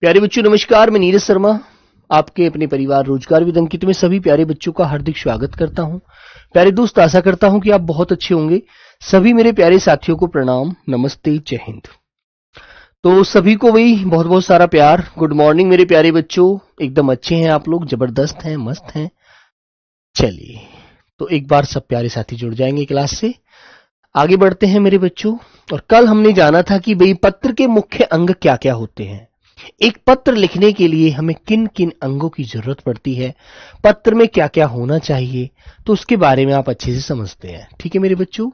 प्यारे बच्चों नमस्कार, मैं नीरज शर्मा आपके अपने परिवार रोजगार विद अंकित में सभी प्यारे बच्चों का हार्दिक स्वागत करता हूं। प्यारे दोस्त, आशा करता हूं कि आप बहुत अच्छे होंगे। सभी मेरे प्यारे साथियों को प्रणाम, नमस्ते, जय हिंद। तो सभी को वही बहुत बहुत सारा प्यार। गुड मॉर्निंग मेरे प्यारे बच्चों, एकदम अच्छे हैं आप लोग, जबरदस्त हैं, मस्त हैं। चलिए तो एक बार सब प्यारे साथी जुड़ जाएंगे क्लास से। आगे बढ़ते हैं मेरे बच्चों। और कल हमने जाना था कि भाई पत्र के मुख्य अंग क्या क्या होते हैं। एक पत्र लिखने के लिए हमें किन किन अंगों की जरूरत पड़ती है, पत्र में क्या क्या होना चाहिए, तो उसके बारे में आप अच्छे से समझते हैं। ठीक है मेरे बच्चों,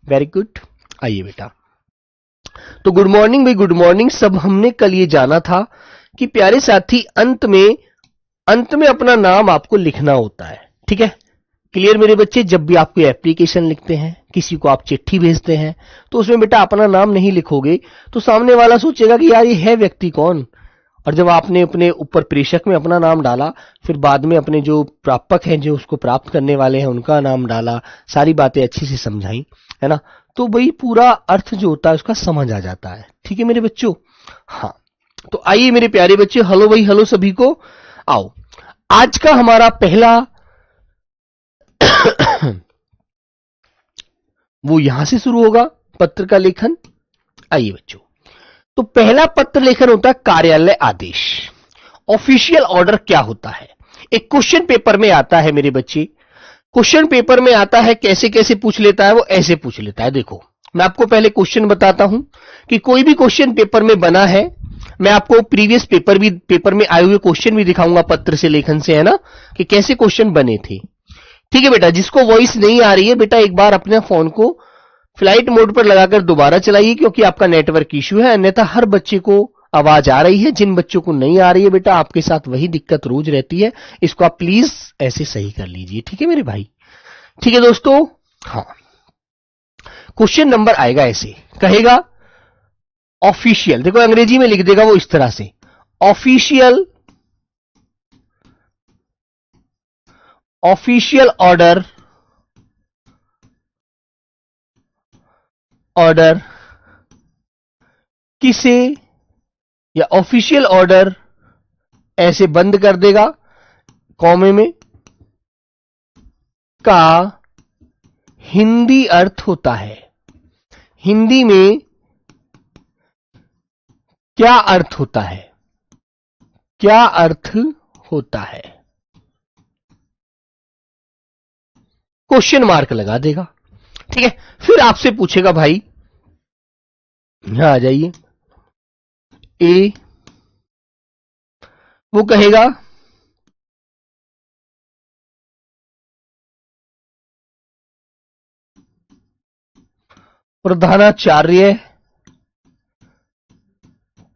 वेरी गुड। आइए बेटा, तो गुड मॉर्निंग भाई, गुड मॉर्निंग। सब हमने कल ये जाना था कि प्यारे साथी अंत में अपना नाम आपको लिखना होता है। ठीक है, क्लियर मेरे बच्चे। जब भी आप कोई एप्लीकेशन लिखते हैं, किसी को आप चिट्ठी भेजते हैं, तो उसमें बेटा अपना नाम नहीं लिखोगे तो सामने वाला सोचेगा कि यार ये है व्यक्ति कौन। और जब आपने अपने ऊपर प्रेषक में अपना नाम डाला, फिर बाद में अपने जो प्रापक हैं, जो उसको प्राप्त करने वाले हैं, उनका नाम डाला, सारी बातें अच्छी से समझाई, है ना, तो वही पूरा अर्थ जो होता है उसका समझ आ जाता है। ठीक है मेरे बच्चों। हाँ, तो आइए मेरे प्यारे बच्चे, हेलो भाई, हेलो सभी को। आओ, आज का हमारा पहला वो यहां से शुरू होगा, पत्र का लेखन। आइए बच्चों, तो पहला पत्र लेखन होता है कार्यालय आदेश। ऑफिशियल ऑर्डर क्या होता है? एक क्वेश्चन पेपर में आता है मेरे बच्चे, क्वेश्चन पेपर में आता है। कैसे कैसे पूछ लेता है वो? ऐसे पूछ लेता है। देखो, मैं आपको पहले क्वेश्चन बताता हूं कि कोई भी क्वेश्चन पेपर में बना है। मैं आपको प्रीवियस पेपर में आए हुए क्वेश्चन भी दिखाऊंगा पत्र से लेखन से, है ना, कि कैसे क्वेश्चन बने थे। ठीक है बेटा, जिसको वॉइस नहीं आ रही है बेटा, एक बार अपने फोन को फ्लाइट मोड पर लगाकर दोबारा चलाइए, क्योंकि आपका नेटवर्क इश्यू है। अन्यथा हर बच्चे को आवाज आ रही है, जिन बच्चों को नहीं आ रही है बेटा, आपके साथ वही दिक्कत रोज रहती है। इसको आप प्लीज ऐसे सही कर लीजिए। ठीक है मेरे भाई, ठीक है दोस्तों। हाँ, क्वेश्चन नंबर आएगा ऐसे, कहेगा ऑफिशियल। देखो अंग्रेजी में लिख देगा वो इस तरह से, ऑफिशियल ऑर्डर किसे, या ऑफिशियल ऑर्डर ऐसे बंद कर देगा कॉमे में, का हिंदी अर्थ होता है। हिंदी में क्या अर्थ होता है? क्या अर्थ होता है? क्वेश्चन मार्क लगा देगा। ठीक है, फिर आपसे पूछेगा भाई, यहां आ जाइए, ए, वो कहेगा प्रधानाचार्य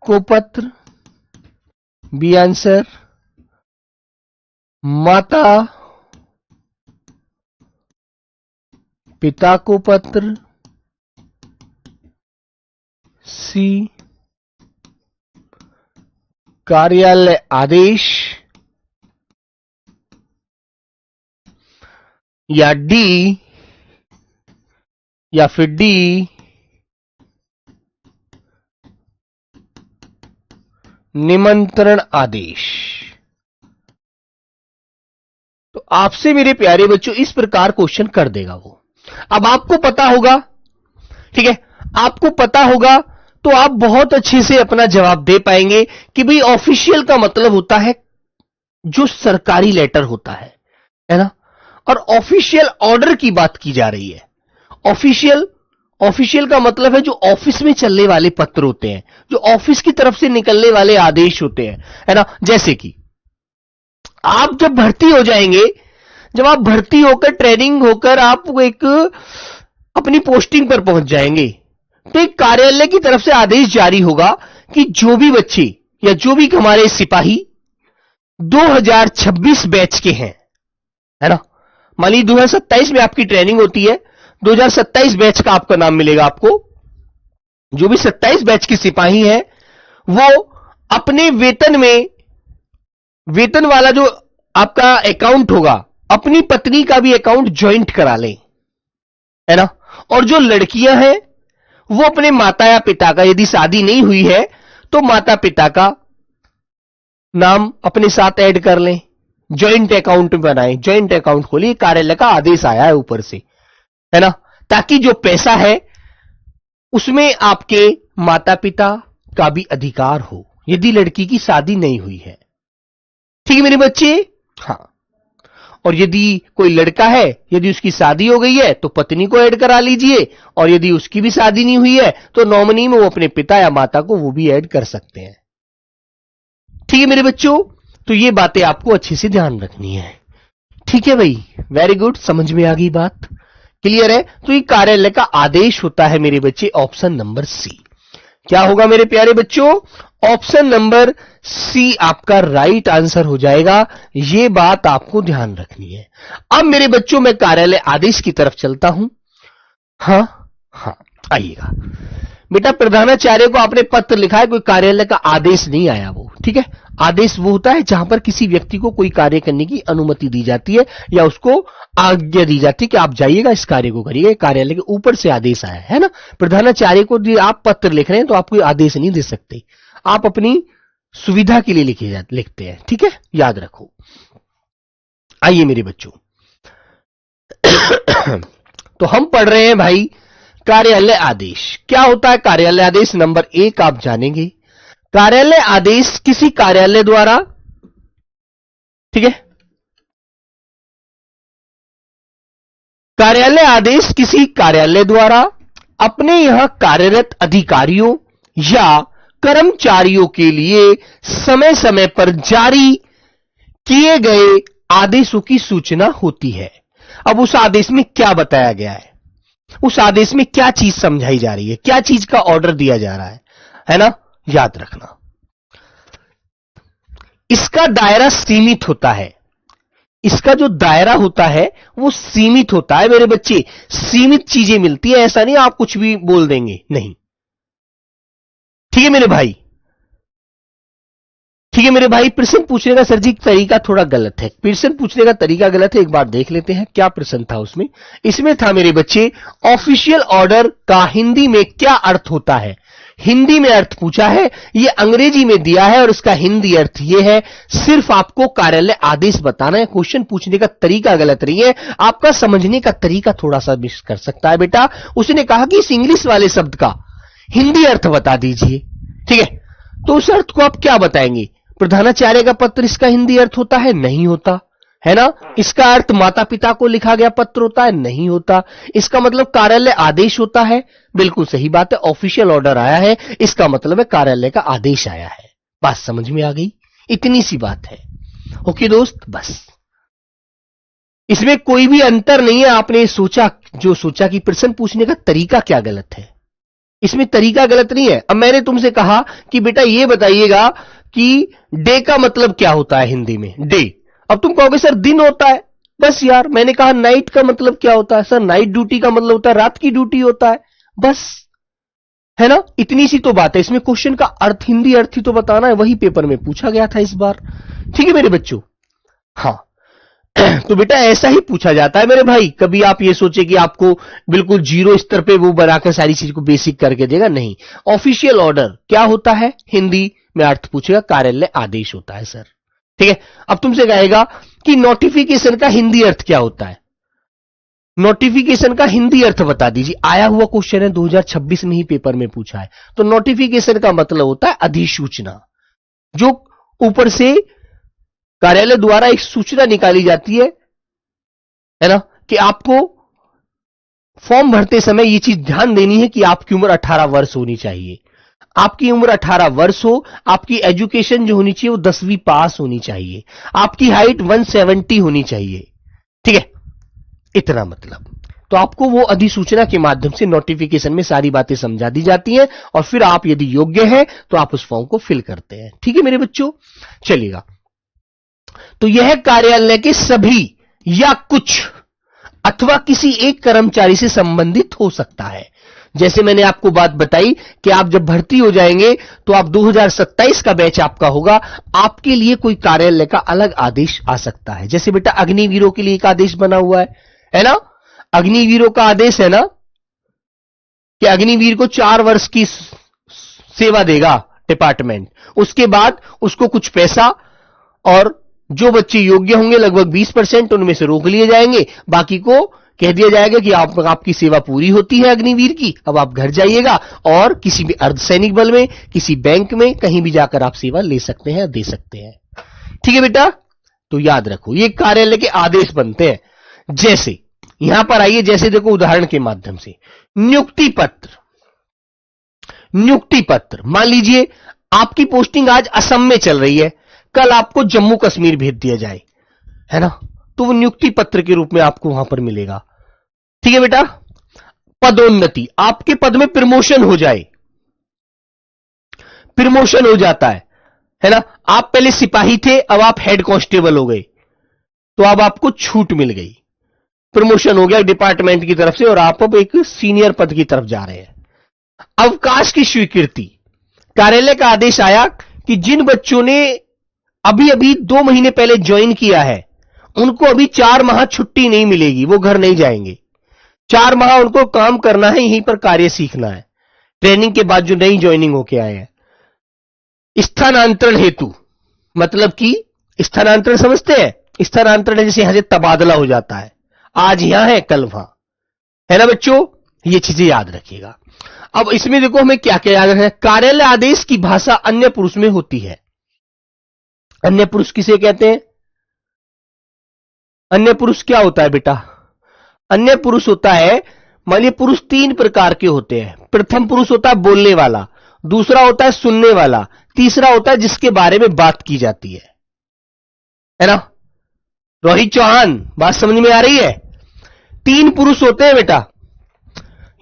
को पत्र, बी आंसर, माता पिता को पत्र, सी कार्यालय आदेश, या डी, या फिर डी निमंत्रण आदेश। तो आपसे मेरे प्यारे बच्चों इस प्रकार क्वेश्चन कर देगा वो। अब आपको पता होगा, ठीक है, आपको पता होगा तो आप बहुत अच्छे से अपना जवाब दे पाएंगे कि भाई ऑफिशियल का मतलब होता है जो सरकारी लेटर होता है ना। और ऑफिशियल ऑर्डर की बात की जा रही है। ऑफिशियल का मतलब है जो ऑफिस में चलने वाले पत्र होते हैं, जो ऑफिस की तरफ से निकलने वाले आदेश होते हैं, है ना। जैसे कि आप जब भर्ती हो जाएंगे, जब आप भर्ती होकर ट्रेनिंग होकर आप एक अपनी पोस्टिंग पर पहुंच जाएंगे, तो एक कार्यालय की तरफ से आदेश जारी होगा कि जो भी बच्चे या जो भी हमारे सिपाही 2026 बैच के हैं, है ना, मान लीजिए 2027 में आपकी ट्रेनिंग होती है, 2027 बैच का आपका नाम मिलेगा आपको। जो भी 27 बैच के सिपाही हैं वो अपने वेतन वाला जो आपका अकाउंट होगा, अपनी पत्नी का भी अकाउंट ज्वाइंट करा लें, है ना। और जो लड़कियां हैं वो अपने माता या पिता का, यदि शादी नहीं हुई है तो माता पिता का नाम अपने साथ ऐड कर लें, जॉइंट अकाउंट बनाएं, जॉइंट अकाउंट खोलिए, कार्यालय का आदेश आया है ऊपर से, है ना, ताकि जो पैसा है उसमें आपके माता पिता का भी अधिकार हो, यदि लड़की की शादी नहीं हुई है। ठीक है मेरे बच्चे? हाँ। और यदि कोई लड़का है, यदि उसकी शादी हो गई है तो पत्नी को ऐड करा लीजिए, और यदि उसकी भी शादी नहीं हुई है तो नॉमिनी में वो अपने पिता या माता को वो भी ऐड कर सकते हैं। ठीक है मेरे बच्चों? तो ये बातें आपको अच्छे से ध्यान रखनी है। ठीक है भाई, वेरी गुड, समझ में आ गई बात, क्लियर है? तो ये कार्यालय का आदेश होता है मेरे बच्चे, ऑप्शन नंबर सी। क्या होगा मेरे प्यारे बच्चों? ऑप्शन नंबर सी आपका राइट आंसर हो जाएगा। ये बात आपको ध्यान रखनी है। अब मेरे बच्चों मैं कार्यालय आदेश की तरफ चलता हूं। हाँ हाँ, आइएगा बेटा। प्रधानाचार्य को आपने पत्र लिखा है, कोई कार्यालय का आदेश नहीं आया वो, ठीक है। आदेश वो होता है जहां पर किसी व्यक्ति को कोई कार्य करने की अनुमति दी जाती है या उसको आज्ञा दी जाती है कि आप जाइएगा इस कार्य को करिएगा, कार्यालय के ऊपर से आदेश आया है ना। प्रधानाचार्य को आप पत्र लिख रहे हैं तो आप कोई आदेश नहीं दे सकते, आप अपनी सुविधा के लिए लिखते हैं, ठीक है, याद रखो। आइए मेरे बच्चों, तो हम पढ़ रहे हैं भाई कार्यालय आदेश। क्या होता है कार्यालय आदेश? नंबर 1 आप जानेंगे, कार्यालय आदेश किसी कार्यालय द्वारा, ठीक है, कार्यालय आदेश किसी कार्यालय द्वारा अपने यहां कार्यरत अधिकारियों या कर्मचारियों के लिए समय समय पर जारी किए गए आदेशों की सूचना होती है। अब उस आदेश में क्या बताया गया है, उस आदेश में क्या चीज समझाई जा रही है, क्या चीज का ऑर्डर दिया जा रहा है ना, याद रखना। इसका दायरा सीमित होता है, इसका जो दायरा होता है वो सीमित होता है मेरे बच्चे, सीमित चीजें मिलती है, ऐसा नहीं आप कुछ भी बोल देंगे, नहीं। ठीक है मेरे भाई? ठीक है मेरे भाई? प्रश्न पूछने का सर जी तरीका थोड़ा गलत है, प्रश्न पूछने का तरीका गलत है, एक बार देख लेते हैं क्या प्रश्न था उसमें। इसमें था मेरे बच्चे, ऑफिशियल ऑर्डर का हिंदी में क्या अर्थ होता है। हिंदी में अर्थ पूछा है, ये अंग्रेजी में दिया है और इसका हिंदी अर्थ ये है। सिर्फ आपको कार्यालय आदेश बताना है, क्वेश्चन पूछने का तरीका गलत नहीं है, आपका समझने का तरीका थोड़ा सा मिस कर सकता है बेटा। उसने कहा कि इस इंग्लिश वाले शब्द का हिंदी अर्थ बता दीजिए, ठीक है, तो उस अर्थ को आप क्या बताएंगे? प्रधानाचार्य का पत्र इसका हिंदी अर्थ होता है? नहीं होता, है ना। इसका अर्थ माता पिता को लिखा गया पत्र होता है? नहीं होता। इसका मतलब कार्यालय आदेश होता है? बिल्कुल सही बात है, ऑफिशियल ऑर्डर आया है, इसका मतलब है कार्यालय का आदेश आया है। बात समझ में आ गई? इतनी सी बात है। ओके दोस्त, बस इसमें कोई भी अंतर नहीं है। आपने सोचा, जो सोचा कि प्रश्न पूछने का तरीका क्या गलत है, इसमें तरीका गलत नहीं है। अब मैंने तुमसे कहा कि बेटा ये बताइएगा कि डे का मतलब क्या होता है हिंदी में, डे। अब तुम कहोगे सर दिन होता है, बस यार। मैंने कहा नाइट का मतलब क्या होता है, सर नाइट ड्यूटी का मतलब होता है रात की ड्यूटी होता है, बस, है ना। इतनी सी तो बात है, इसमें क्वेश्चन का अर्थ, हिंदी अर्थ ही तो बताना है, वही पेपर में पूछा गया था इस बार। ठीक है मेरे बच्चों? हाँ, तो बेटा ऐसा ही पूछा जाता है मेरे भाई। कभी आप ये सोचे कि आपको बिल्कुल जीरो स्तर पे वो बनाकर सारी चीज को बेसिक करके देगा, नहीं। ऑफिशियल ऑर्डर क्या होता है, हिंदी में अर्थ पूछेगा, कार्यालय आदेश होता है सर, ठीक है। अब तुमसे कहेगा कि नोटिफिकेशन का हिंदी अर्थ क्या होता है, नोटिफिकेशन का हिंदी अर्थ बता दीजिए। आया हुआ क्वेश्चन है, 2026 में ही पेपर में पूछा है। तो नोटिफिकेशन का मतलब होता है अधिसूचना, जो ऊपर से कार्यालय द्वारा एक सूचना निकाली जाती है ना, कि आपको फॉर्म भरते समय यह चीज ध्यान देनी है कि आपकी उम्र 18 वर्ष होनी चाहिए। आपकी उम्र 18 वर्ष हो, आपकी एजुकेशन जो होनी चाहिए वो 10वीं पास होनी चाहिए, आपकी हाइट 170 होनी चाहिए, ठीक है, इतना मतलब। तो आपको वो अधिसूचना के माध्यम से नोटिफिकेशन में सारी बातें समझा दी जाती हैं और फिर आप यदि योग्य हैं तो आप उस फॉर्म को फिल करते हैं। ठीक है मेरे बच्चों, चलिएगा। तो यह कार्यालय के सभी या कुछ अथवा किसी एक कर्मचारी से संबंधित हो सकता है। जैसे मैंने आपको बात बताई कि आप जब भर्ती हो जाएंगे तो आप 2027 का बैच आपका होगा, आपके लिए कोई कार्यालय का अलग आदेश आ सकता है। जैसे बेटा अग्निवीरों के लिए एक आदेश बना हुआ है ना। अग्निवीरों का आदेश है ना कि अग्निवीर को 4 वर्ष की सेवा देगा, डिपार्टमेंट। उसके बाद उसको कुछ पैसा और जो बच्चे योग्य होंगे लगभग 20% उनमें से रोक लिए जाएंगे, बाकी को कह दिया जाएगा कि आपकी सेवा पूरी होती है अग्निवीर की, अब आप घर जाइएगा और किसी भी अर्धसैनिक बल में, किसी बैंक में, कहीं भी जाकर आप सेवा ले सकते हैं, दे सकते हैं। ठीक है बेटा, तो याद रखो ये कार्यालय के आदेश बनते हैं। जैसे यहां पर आइए, जैसे देखो उदाहरण के माध्यम से नियुक्ति पत्र। नियुक्ति पत्र, मान लीजिए आपकी पोस्टिंग आज असम में चल रही है, कल आपको जम्मू कश्मीर भेज दिया जाए, है ना, तो वो नियुक्ति पत्र के रूप में आपको वहां पर मिलेगा। ठीक है बेटा। पदोन्नति, आपके पद में प्रमोशन हो जाए, प्रमोशन हो जाता है ना, आप पहले सिपाही थे, अब आप हेड कांस्टेबल हो गए, तो अब आपको छूट मिल गई, प्रमोशन हो गया डिपार्टमेंट की तरफ से और आप अब एक सीनियर पद की तरफ जा रहे हैं। अवकाश की स्वीकृति, कार्यालय का आदेश आया कि जिन बच्चों ने अभी अभी 2 महीने पहले ज्वाइन किया है उनको अभी 4 माह छुट्टी नहीं मिलेगी, वो घर नहीं जाएंगे। 4 माह उनको काम करना है, यहीं पर कार्य सीखना है, ट्रेनिंग के बाद जो नई ज्वाइनिंग होके आए हैं। स्थानांतरण हेतु, मतलब कि स्थानांतरण समझते हैं, स्थानांतरण जैसे यहां से तबादला हो जाता है, आज यहां है कल वहां, है ना बच्चों, ये चीजें याद रखिएगा। अब इसमें देखो हमें क्या क्या याद रखना है। कार्यालय आदेश की भाषा अन्य पुरुष में होती है। अन्य पुरुष किसे कहते हैं? अन्य पुरुष क्या होता है बेटा? अन्य पुरुष होता है, मान लीजिए पुरुष 3 प्रकार के होते हैं। प्रथम पुरुष होता है बोलने वाला, दूसरा होता है सुनने वाला, तीसरा होता है जिसके बारे में बात की जाती है ना। रोहित चौहान, बात समझ में आ रही है? 3 पुरुष होते हैं बेटा,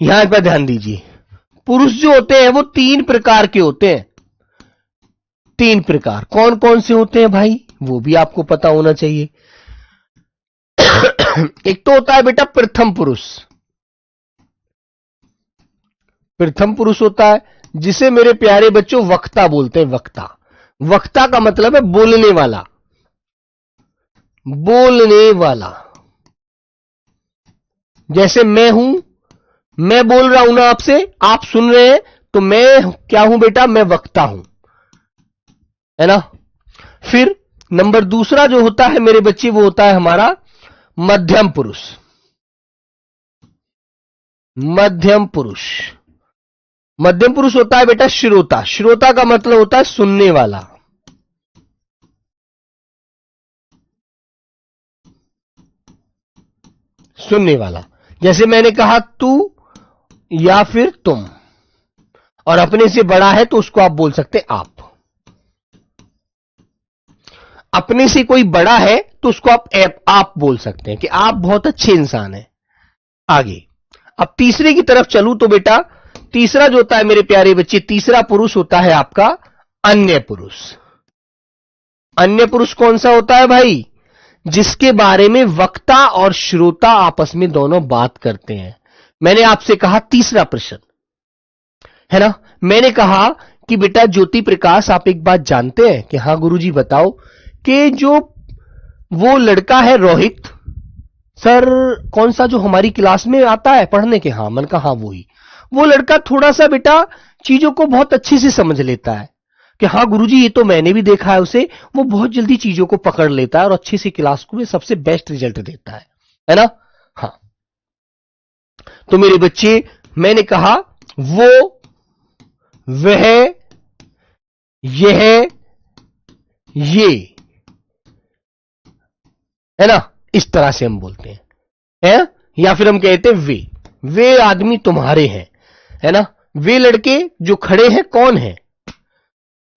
यहां पर ध्यान दीजिए। पुरुष जो होते हैं वो 3 प्रकार के होते हैं। 3 प्रकार कौन कौन से होते हैं भाई, वो भी आपको पता होना चाहिए। एक तो होता है बेटा प्रथम पुरुष। प्रथम पुरुष होता है जिसे मेरे प्यारे बच्चों वक्ता बोलते हैं। वक्ता, वक्ता का मतलब है बोलने वाला, बोलने वाला। जैसे मैं हूं, मैं बोल रहा हूं ना आपसे, आप सुन रहे हैं, तो मैं क्या हूं बेटा? मैं वक्ता हूं, है ना। फिर नंबर दूसरा जो होता है मेरे बच्चे, वो होता है हमारा मध्यम पुरुष। मध्यम पुरुष, मध्यम पुरुष होता है बेटा श्रोता। श्रोता का मतलब होता है सुनने वाला। सुनने वाला, जैसे मैंने कहा तू या फिर तुम, और अपने से बड़ा है तो उसको आप बोल सकते आप। अपने से कोई बड़ा है तो उसको आप बोल सकते हैं कि आप बहुत अच्छे इंसान हैं। आगे अब तीसरे की तरफ चलूं तो बेटा तीसरा जो होता है मेरे प्यारे बच्चे, तीसरा पुरुष होता है आपका अन्य पुरुष। अन्य पुरुष कौन सा होता है भाई? जिसके बारे में वक्ता और श्रोता आपस में दोनों बात करते हैं। मैंने आपसे कहा तीसरा प्रश्न, है ना, मैंने कहा कि बेटा ज्योति प्रकाश आप एक बात जानते हैं कि हां गुरुजी बताओ, कि जो वो लड़का है रोहित सर, कौन सा जो हमारी क्लास में आता है पढ़ने के, हाँ मन का हाँ वही, वो लड़का थोड़ा सा बेटा चीजों को बहुत अच्छे से समझ लेता है। कि हाँ गुरुजी ये तो मैंने भी देखा है उसे, वो बहुत जल्दी चीजों को पकड़ लेता है और अच्छे से क्लास को सबसे बेस्ट रिजल्ट देता है ना। हाँ, तो मेरे बच्चे मैंने कहा वो, वह, यह, ये, है ना, इस तरह से हम बोलते हैं, या फिर हम कहते हैं वे आदमी तुम्हारे हैं, है ना। वे लड़के जो खड़े हैं कौन है?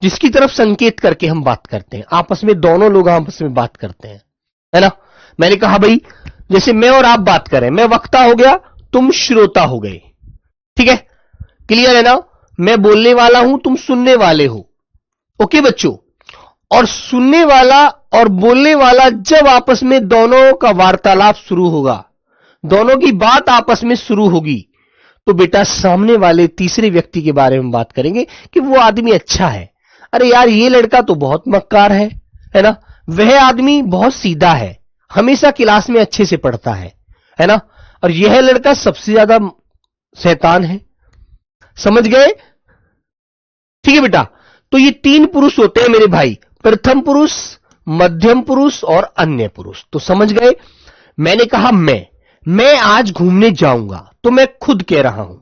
जिसकी तरफ संकेत करके हम बात करते हैं, आपस में दोनों लोग आपस में बात करते हैं, है ना। मैंने कहा भाई जैसे मैं और आप बात करें, मैं वक्ता हो गया, तुम श्रोता हो गए, ठीक है, क्लियर है ना। मैं बोलने वाला हूं, तुम सुनने वाले हो, ओके बच्चों। और सुनने वाला और बोलने वाला जब आपस में दोनों का वार्तालाप शुरू होगा, दोनों की बात आपस में शुरू होगी, तो बेटा सामने वाले तीसरे व्यक्ति के बारे में बात करेंगे कि वो आदमी अच्छा है, अरे यार ये लड़का तो बहुत मक्कार है ना, वह आदमी बहुत सीधा है, हमेशा क्लास में अच्छे से पढ़ता है ना, और यह लड़का सबसे ज्यादा शैतान है। समझ गए? ठीक है बेटा। तो ये 3 पुरुष होते हैं मेरे भाई, प्रथम पुरुष, मध्यम पुरुष और अन्य पुरुष। तो समझ गए, मैंने कहा मैं आज घूमने जाऊंगा, तो मैं खुद कह रहा हूं,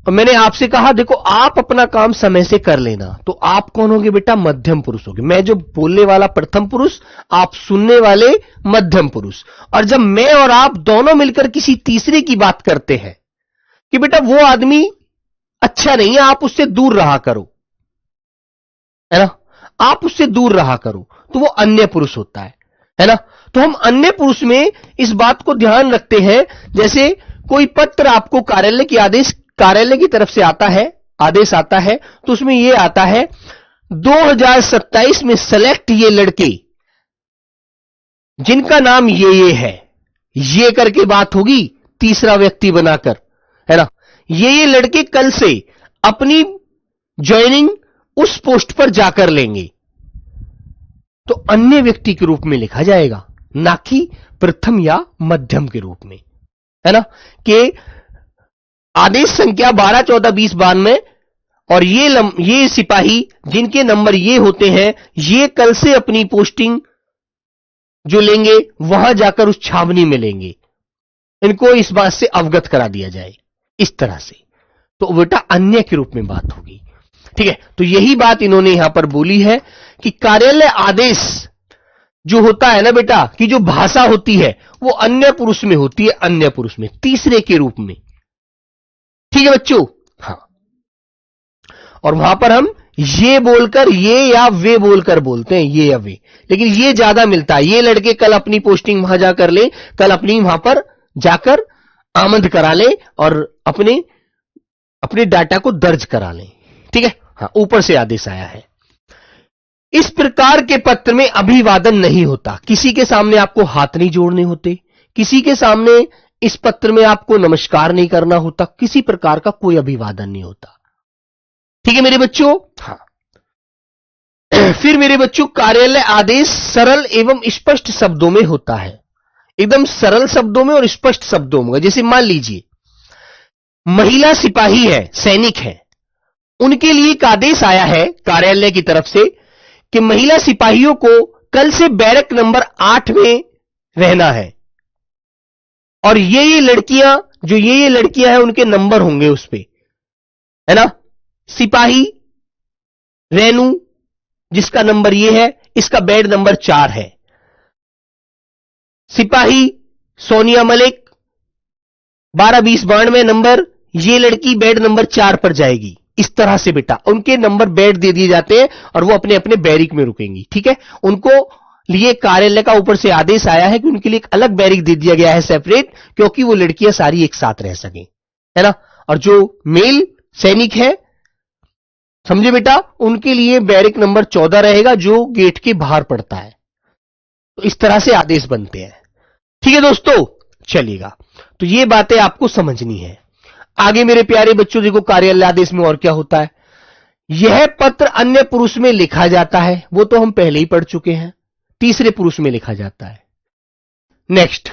और मैंने आपसे कहा देखो आप अपना काम समय से कर लेना, तो आप कौन होगे बेटा? मध्यम पुरुष होगे। मैं जो बोलने वाला प्रथम पुरुष, आप सुनने वाले मध्यम पुरुष। और जब मैं और आप दोनों मिलकर किसी तीसरे की बात करते हैं कि बेटा वो आदमी अच्छा नहीं है, आप उससे दूर रहा करो, है ना, आप उससे दूर रहा करो, तो वो अन्य पुरुष होता है ना। तो हम अन्य पुरुष में इस बात को ध्यान रखते हैं, जैसे कोई पत्र आपको कार्यालय की तरफ से आता है, आदेश आता है, तो उसमें यह आता है 2027 में सेलेक्ट ये लड़के जिनका नाम ये है, ये करके बात होगी तीसरा व्यक्ति बनाकर, है ना। ये लड़के कल से अपनी ज्वाइनिंग उस पोस्ट पर जाकर लेंगे, तो अन्य व्यक्ति के रूप में लिखा जाएगा, ना कि प्रथम या मध्यम के रूप में, है ना। कि आदेश संख्या 12, 14, 20, 92 और ये सिपाही जिनके नंबर ये होते हैं, ये कल से अपनी पोस्टिंग जो लेंगे वहां जाकर उस छावनी में लेंगे। इनको इस बात से अवगत करा दिया जाए इस तरह से, तो बेटा अन्य के रूप में बात होगी। ठीक है, तो यही बात इन्होंने यहां पर बोली है कि कार्यालय आदेश जो होता है ना बेटा, कि जो भाषा होती है वो अन्य पुरुष में होती है, अन्य पुरुष में, तीसरे के रूप में। ठीक है बच्चों, हाँ। और वहां पर हम ये बोलकर, ये या वे बोलकर बोलते हैं, ये या वे, लेकिन ये ज्यादा मिलता है। ये लड़के कल अपनी पोस्टिंग वहां जाकर ले, कल अपनी वहां पर जाकर आमंद करा ले और अपने डाटा को दर्ज करा ले। ठीक है, हाँ, ऊपर से आदेश आया है। इस प्रकार के पत्र में अभिवादन नहीं होता, किसी के सामने आपको हाथ नहीं जोड़ने होते, किसी के सामने इस पत्र में आपको नमस्कार नहीं करना होता, किसी प्रकार का कोई अभिवादन नहीं होता। ठीक है मेरे बच्चों, हाँ। फिर मेरे बच्चों, कार्यालय आदेश सरल एवं स्पष्ट शब्दों में होता है, एकदम सरल शब्दों में और स्पष्ट शब्दों में। जैसे मान लीजिए महिला सिपाही है, सैनिक है, उनके लिए एक आदेश आया है कार्यालय की तरफ से कि महिला सिपाहियों को कल से बैरक नंबर 8 में रहना है, और ये लड़कियां, जो ये लड़कियां हैं, उनके नंबर होंगे उस पे, है ना। सिपाही रेनू जिसका नंबर ये है, इसका बेड नंबर 4 है। सिपाही सोनिया मलिक 12, 20, 92 नंबर, ये लड़की बेड नंबर 4 पर जाएगी। इस तरह से बेटा उनके नंबर बेड दे दिए जाते हैं और वो अपने अपने बैरिक में रुकेंगी। ठीक है, उनको लिए कार्यालय का ऊपर से आदेश आया है कि उनके लिए एक अलग बैरिक दे दिया गया है सेपरेट, क्योंकि वो लड़कियां सारी एक साथ रह सकें, है ना। और जो मेल सैनिक है, समझे बेटा, उनके लिए बैरिक नंबर 14 रहेगा जो गेट के बाहर पड़ता है। तो इस तरह से आदेश बनते हैं। ठीक है दोस्तों, चलिएगा, तो ये बातें आपको समझनी है। आगे मेरे प्यारे बच्चों देखो, कार्यालय आदेश में और क्या होता है। यह पत्र अन्य पुरुष में लिखा जाता है, वो तो हम पहले ही पढ़ चुके हैं, तीसरे पुरुष में लिखा जाता है। नेक्स्ट,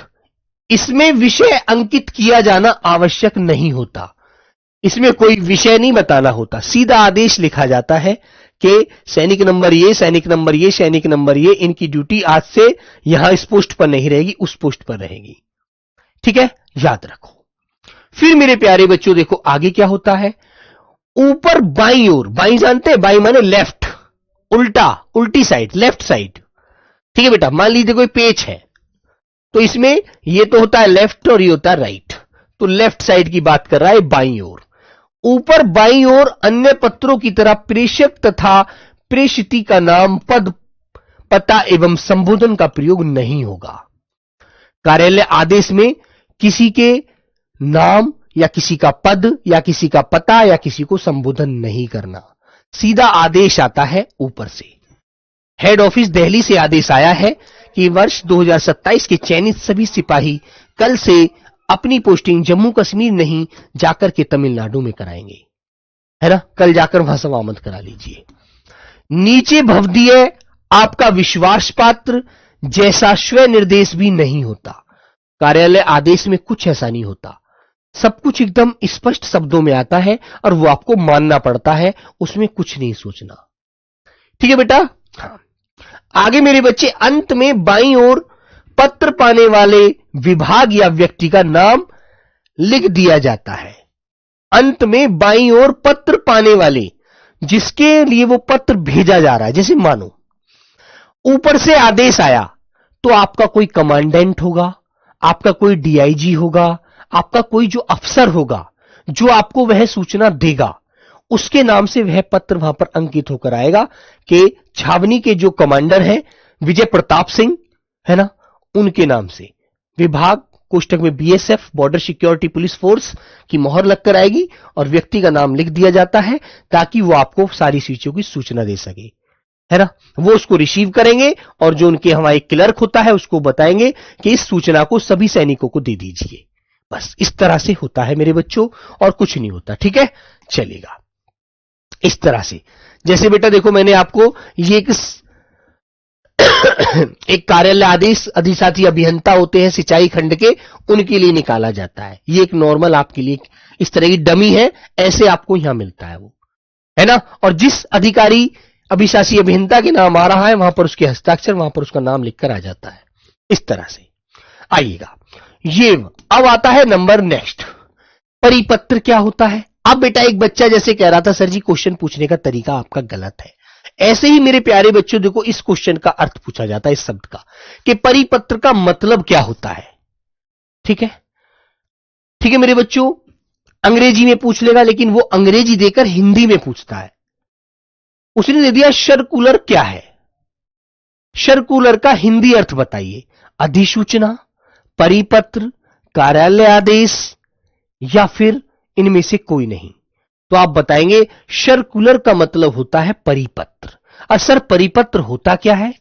इसमें विषय अंकित किया जाना आवश्यक नहीं होता, इसमें कोई विषय नहीं बताना होता, सीधा आदेश लिखा जाता है कि सैनिक नंबर ये, सैनिक नंबर ये, सैनिक नंबर ये, इनकी ड्यूटी आज से यहां इस पोस्ट पर नहीं रहेगी, उस पोस्ट पर रहेगी। ठीक है, याद रखो। फिर मेरे प्यारे बच्चों देखो आगे क्या होता है। ऊपर बाईं ओर, बाईं जानते हैं, बाईं माने लेफ्ट, उल्टा, उल्टी साइड, लेफ्ट साइड। ठीक है बेटा, मान लीजिए कोई पेज है, तो इसमें ये तो होता है लेफ्ट और ये होता है राइट, तो लेफ्ट साइड की बात कर रहा है, बाईं ओर। ऊपर बाईं ओर अन्य पत्रों की तरह प्रेषक तथा प्रेषिती का नाम, पद, पता एवं संबोधन का प्रयोग नहीं होगा। कार्यालय आदेश में किसी के नाम या किसी का पद या किसी का पता या किसी को संबोधन नहीं करना, सीधा आदेश आता है ऊपर से। हेड ऑफिस दिल्ली से आदेश आया है कि वर्ष 2027 के चयनित सभी सिपाही कल से अपनी पोस्टिंग जम्मू कश्मीर नहीं जाकर के तमिलनाडु में कराएंगे, है ना। कल जाकर वहां समामत करा लीजिए। नीचे भवदीय आपका विश्वास पात्र जैसा स्व निर्देश भी नहीं होता। कार्यालय आदेश में कुछ ऐसा नहीं होता, सब कुछ एकदम स्पष्ट शब्दों में आता है और वो आपको मानना पड़ता है, उसमें कुछ नहीं सोचना। ठीक है बेटा। हाँ। आगे मेरे बच्चे, अंत में बाईं ओर पत्र पाने वाले विभाग या व्यक्ति का नाम लिख दिया जाता है। अंत में बाईं ओर पत्र पाने वाले, जिसके लिए वो पत्र भेजा जा रहा है। जैसे मानो ऊपर से आदेश आया तो आपका कोई कमांडेंट होगा, आपका कोई डीआईजी होगा, आपका कोई जो अफसर होगा जो आपको वह सूचना देगा, उसके नाम से वह पत्र वहां पर अंकित होकर आएगा कि छावनी के जो कमांडर हैं विजय प्रताप सिंह, है ना, उनके नाम से। विभाग कोष्टक में BSF, border security police force की मोहर लगकर आएगी और व्यक्ति का नाम लिख दिया जाता है ताकि वो आपको सारी चीजों की सूचना दे सके, है ना। वो उसको रिसीव करेंगे और जो उनके हमारे क्लर्क होता है उसको बताएंगे कि इस सूचना को सभी सैनिकों को दे दीजिए। बस इस तरह से होता है मेरे बच्चों, और कुछ नहीं होता। ठीक है, चलेगा इस तरह से। जैसे बेटा देखो, मैंने आपको ये एक कार्यालय आदेश अधिशासी अभियंता होते हैं सिंचाई खंड के, उनके लिए निकाला जाता है। ये एक नॉर्मल आपके लिए इस तरह की डमी है, ऐसे आपको यहां मिलता है वो, है ना। और जिस अधिकारी अभिशासी अभियंता के नाम आ रहा है वहां पर उसके हस्ताक्षर, वहां पर उसका नाम लिखकर आ जाता है इस तरह से। आइएगा, ये अब आता है नंबर नेक्स्ट, परिपत्र क्या होता है। अब बेटा एक बच्चा जैसे कह रहा था सर जी क्वेश्चन पूछने का तरीका आपका गलत है, ऐसे ही मेरे प्यारे बच्चों देखो इस क्वेश्चन का अर्थ पूछा जाता है इस शब्द का कि परिपत्र का मतलब क्या होता है। ठीक है, ठीक है मेरे बच्चों, अंग्रेजी में पूछ लेगा, लेकिन वो अंग्रेजी देकर हिंदी में पूछता है। उसने दे दिया सर्कुलर क्या है, सर्कुलर का हिंदी अर्थ बताइए। अधिसूचना, परिपत्र, कार्यालय आदेश या फिर इनमें से कोई नहीं। तो आप बताएंगे सर्कुलर का मतलब होता है परिपत्र। और सर परिपत्र होता क्या है,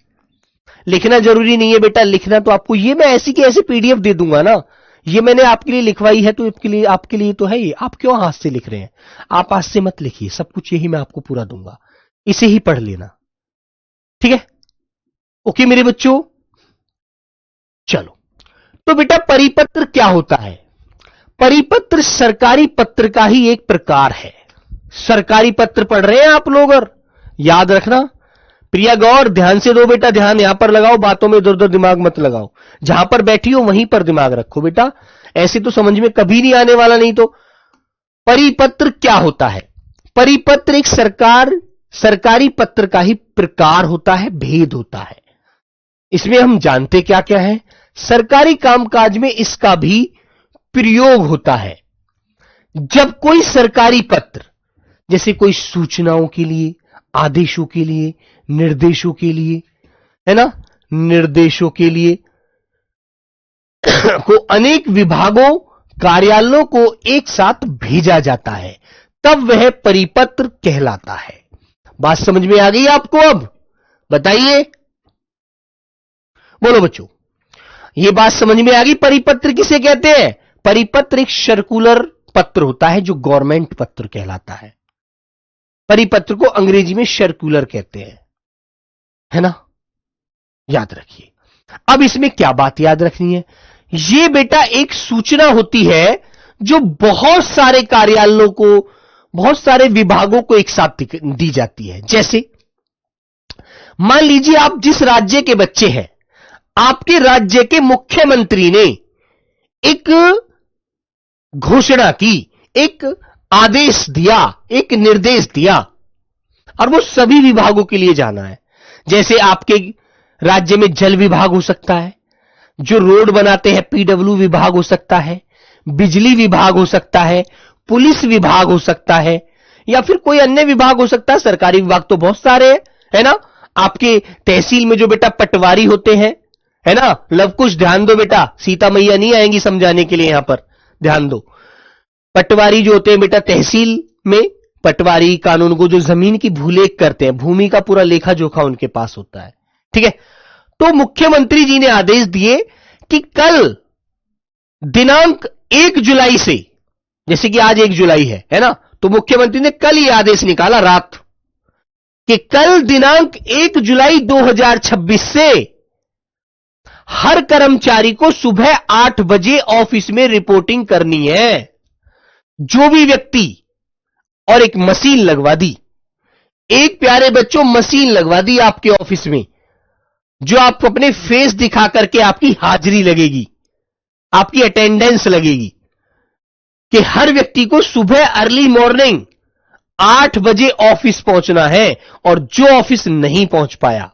लिखना जरूरी नहीं है बेटा, लिखना तो आपको ये मैं ऐसी की ऐसे पीडीएफ दे दूंगा ना, ये मैंने आपके लिए लिखवाई है तो आपके लिए तो है ये। आप क्यों हाथ से लिख रहे हैं, आप हाथ से मत लिखिए, सब कुछ यही मैं आपको पूरा दूंगा, इसे ही पढ़ लेना। ठीक है, ओके मेरे बच्चों। चलो, तो बेटा परिपत्र क्या होता है। परिपत्र सरकारी पत्र का ही एक प्रकार है। सरकारी पत्र पढ़ रहे हैं आप लोग, और याद रखना प्रिया गौर, ध्यान से दो बेटा, ध्यान यहां पर लगाओ, बातों में इधर उधर दिमाग मत लगाओ, जहां पर बैठी हो वहीं पर दिमाग रखो बेटा, ऐसे तो समझ में कभी नहीं आने वाला। नहीं तो परिपत्र क्या होता है, परिपत्र एक सरकारी पत्र का ही प्रकार होता है, भेद होता है। इसमें हम जानते क्या क्या है, सरकारी कामकाज में इसका भी प्रयोग होता है। जब कोई सरकारी पत्र, जैसे कोई सूचनाओं के लिए, आदेशों के लिए, निर्देशों के लिए, है ना, निर्देशों के लिए को अनेक विभागों, कार्यालयों को एक साथ भेजा जाता है, तब वह परिपत्र कहलाता है। बात समझ में आ गई आपको, अब बताइए, बोलो बच्चों, यह बात समझ में आ गई। परिपत्र किसे कहते हैं, परिपत्र एक सर्कुलर पत्र होता है जो गवर्नमेंट पत्र कहलाता है। परिपत्र को अंग्रेजी में सर्कुलर कहते हैं, है ना, याद रखिए। अब इसमें क्या बात याद रखनी है, यह बेटा एक सूचना होती है जो बहुत सारे कार्यालयों को, बहुत सारे विभागों को एक साथ दी जाती है। जैसे मान लीजिए आप जिस राज्य के बच्चे हैं, आपके राज्य के मुख्यमंत्री ने एक घोषणा की, एक आदेश दिया, एक निर्देश दिया, और वो सभी विभागों के लिए जाना है। जैसे आपके राज्य में जल विभाग हो सकता है, जो रोड बनाते हैं पीडब्ल्यू विभाग हो सकता है, बिजली विभाग हो सकता है, पुलिस विभाग हो सकता है, या फिर कोई अन्य विभाग हो सकता है। सरकारी विभाग तो बहुत सारे हैं, है ना। आपके तहसील में जो बेटा पटवारी होते हैं, है ना, लवकुश ध्यान दो बेटा, सीता मैया नहीं आएंगी समझाने के लिए, यहां पर ध्यान दो। पटवारी जो होते हैं बेटा तहसील में, पटवारी कानून को जो जमीन की भूलेख करते हैं, भूमि का पूरा लेखा जोखा उनके पास होता है। ठीक है, तो मुख्यमंत्री जी ने आदेश दिए कि कल दिनांक 1 जुलाई से, जैसे कि आज 1 जुलाई है ना, तो मुख्यमंत्री ने कल ये आदेश निकाला रात कि कल दिनांक 1 जुलाई 2026 से हर कर्मचारी को सुबह 8 बजे ऑफिस में रिपोर्टिंग करनी है। जो भी व्यक्ति और एक मशीन लगवा दी, एक प्यारे बच्चों मशीन लगवा दी आपके ऑफिस में, जो आपको अपने फेस दिखा करके आपकी हाजिरी लगेगी, आपकी अटेंडेंस लगेगी, कि हर व्यक्ति को सुबह अर्ली मॉर्निंग 8 बजे ऑफिस पहुंचना है, और जो ऑफिस नहीं पहुंच पाया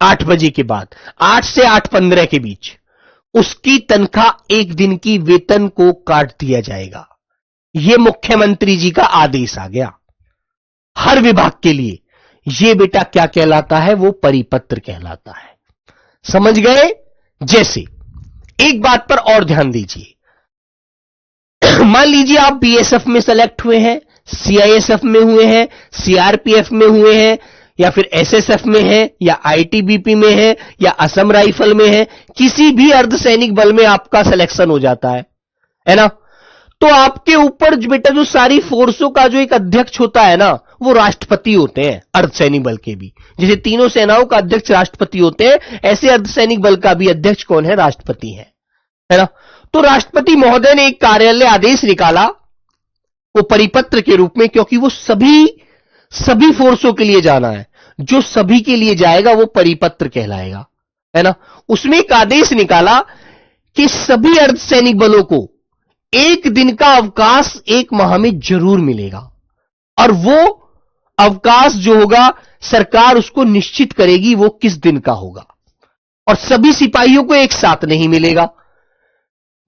8 बजे के बाद, 8 से 8:15 के बीच, उसकी तनख्वाह एक दिन की वेतन को काट दिया जाएगा। यह मुख्यमंत्री जी का आदेश आ गया हर विभाग के लिए। यह बेटा क्या कहलाता है? वो परिपत्र कहलाता है। समझ गए? जैसे एक बात पर और ध्यान दीजिए, मान लीजिए आप बीएसएफ में सेलेक्ट हुए हैं, सीआईएसएफ में हुए हैं, सीआरपीएफ में हुए हैं, या फिर एसएसएफ में है, या आईटीबीपी में है, या असम राइफल में है, किसी भी अर्धसैनिक बल में आपका सिलेक्शन हो जाता है ना? तो आपके ऊपर बेटा जो सारी फोर्सों का जो एक अध्यक्ष होता है ना, वो राष्ट्रपति होते हैं अर्धसैनिक बल के भी। जैसे तीनों सेनाओं का अध्यक्ष राष्ट्रपति होते हैं, ऐसे अर्धसैनिक बल का भी अध्यक्ष कौन है? राष्ट्रपति है ना? तो राष्ट्रपति महोदय ने एक कार्यालय आदेश निकाला, वो परिपत्र के रूप में, क्योंकि वो सभी फोर्सों के लिए जाना है। जो सभी के लिए जाएगा वो परिपत्र कहलाएगा, है ना? उसमें एक आदेश निकाला कि सभी अर्धसैनिक बलों को एक दिन का अवकाश 1 माह में जरूर मिलेगा, और वो अवकाश जो होगा सरकार उसको निश्चित करेगी वो किस दिन का होगा, और सभी सिपाहियों को एक साथ नहीं मिलेगा।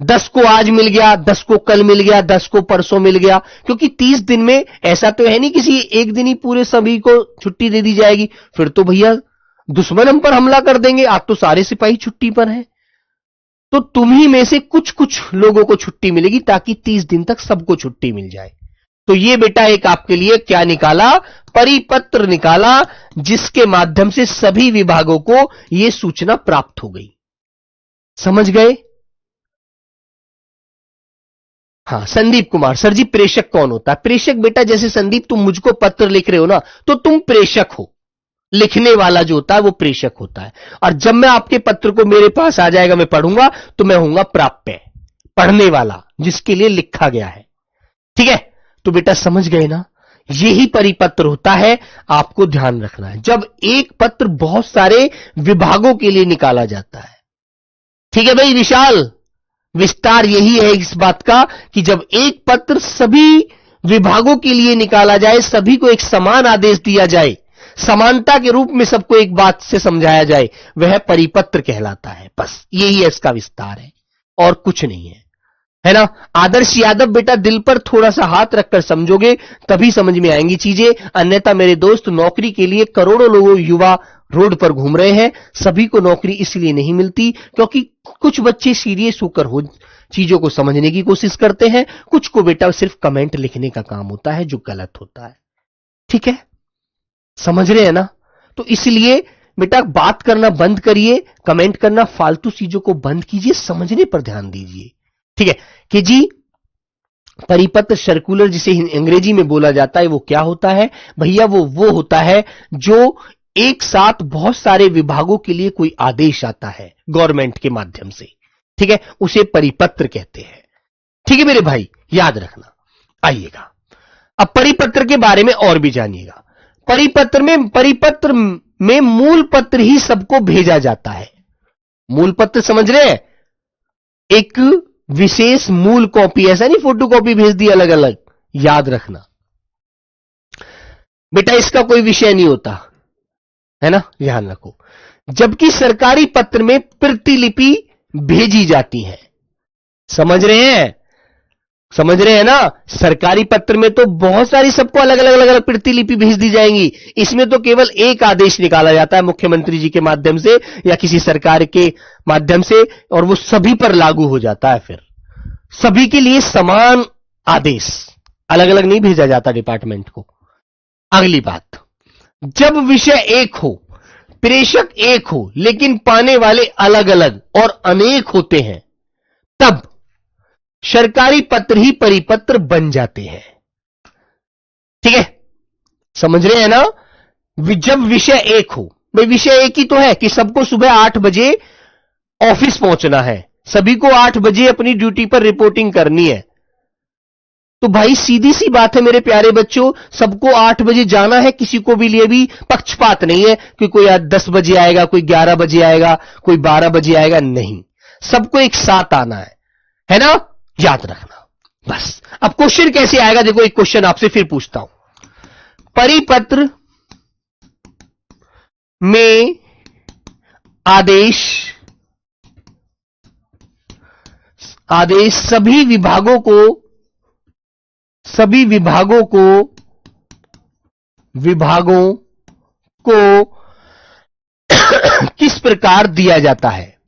10 को आज मिल गया, 10 को कल मिल गया, 10 को परसों मिल गया, क्योंकि 30 दिन में ऐसा तो है नहीं किसी एक दिन ही पूरे सभी को छुट्टी दे दी जाएगी। फिर तो भैया दुश्मन हम पर हमला कर देंगे। आज तो सारे सिपाही छुट्टी पर हैं, तो तुम्ही में से कुछ कुछ लोगों को छुट्टी मिलेगी, ताकि 30 दिन तक सबको छुट्टी मिल जाए। तो ये बेटा एक आपके लिए क्या निकाला? परिपत्र निकाला, जिसके माध्यम से सभी विभागों को यह सूचना प्राप्त हो गई। समझ गए? हाँ, संदीप कुमार सर जी, प्रेषक कौन होता है? प्रेषक बेटा, जैसे संदीप तुम मुझको पत्र लिख रहे हो ना, तो तुम प्रेषक हो। लिखने वाला जो होता है वो प्रेषक होता है, और जब मैं आपके पत्र को मेरे पास आ जाएगा, मैं पढ़ूंगा, तो मैं होऊंगा प्राप्य, पढ़ने वाला, जिसके लिए लिखा गया है। ठीक है? तो बेटा समझ गए ना, यही परिपत्र होता है। आपको ध्यान रखना है, जब एक पत्र बहुत सारे विभागों के लिए निकाला जाता है। ठीक है भाई विशाल, विस्तार यही है इस बात का कि जब एक पत्र सभी विभागों के लिए निकाला जाए, सभी को एक समान आदेश दिया जाए, समानता के रूप में सबको एक बात से समझाया जाए, वह परिपत्र कहलाता है। बस यही है, इसका विस्तार है और कुछ नहीं है ना? आदर्श यादव बेटा, दिल पर थोड़ा सा हाथ रखकर समझोगे तभी समझ में आएंगी चीजें, अन्यथा मेरे दोस्त नौकरी के लिए करोड़ों लोगों युवा रोड पर घूम रहे हैं। सभी को नौकरी इसलिए नहीं मिलती क्योंकि कुछ बच्चे सीरियस होकर चीजों को समझने की कोशिश करते हैं, कुछ को बेटा सिर्फ कमेंट लिखने का काम होता है, जो गलत होता है। ठीक है? समझ रहे हैं ना? तो इसलिए बेटा बात करना बंद करिए, कमेंट करना फालतू चीजों को बंद कीजिए, समझने पर ध्यान दीजिए। ठीक है कि जी परिपत्र सर्कुलर जिसे अंग्रेजी में बोला जाता है, वो क्या होता है भैया? वो होता है जो एक साथ बहुत सारे विभागों के लिए कोई आदेश आता है गवर्नमेंट के माध्यम से। ठीक है? उसे परिपत्र कहते हैं। ठीक है मेरे भाई, याद रखना। आइएगा अब परिपत्र के बारे में और भी जानिएगा। परिपत्र में मूल पत्र ही सबको भेजा जाता है। मूल पत्र समझ रहे हैं? एक विशेष मूल कॉपी, ऐसा नहीं फोटो कॉपी भेज दी अलग अलग। याद रखना बेटा, इसका कोई विषय नहीं होता है ना, ध्यान रखो। जबकि सरकारी पत्र में प्रतिलिपि भेजी जाती है। समझ रहे हैं? समझ रहे हैं ना? सरकारी पत्र में तो बहुत सारी सबको अलग अलग प्रतिलिपि भेज दी जाएंगी। इसमें तो केवल एक आदेश निकाला जाता है मुख्यमंत्री जी के माध्यम से या किसी सरकार के माध्यम से, और वो सभी पर लागू हो जाता है। फिर सभी के लिए समान आदेश, अलग अलग नहीं भेजा जाता डिपार्टमेंट को। अगली बात, जब विषय एक हो, प्रेषक एक हो, लेकिन पाने वाले अलग अलग और अनेक होते हैं, तब सरकारी पत्र ही परिपत्र बन जाते हैं। ठीक है? समझ रहे हैं ना? जब विषय एक हो, भाई विषय एक ही तो है कि सबको सुबह 8 बजे ऑफिस पहुंचना है, सभी को 8 बजे अपनी ड्यूटी पर रिपोर्टिंग करनी है। तो भाई सीधी सी बात है मेरे प्यारे बच्चों, सबको 8 बजे जाना है, किसी को भी लिए भी पक्षपात नहीं है कि कोई 10 बजे आएगा, कोई 11 बजे आएगा, कोई 12 बजे आएगा, नहीं, सबको एक साथ आना है ना, याद रखना बस। अब क्वेश्चन कैसे आएगा, देखो एक क्वेश्चन आपसे फिर पूछता हूं। परिपत्र में आदेश सभी विभागों को किस प्रकार दिया जाता है,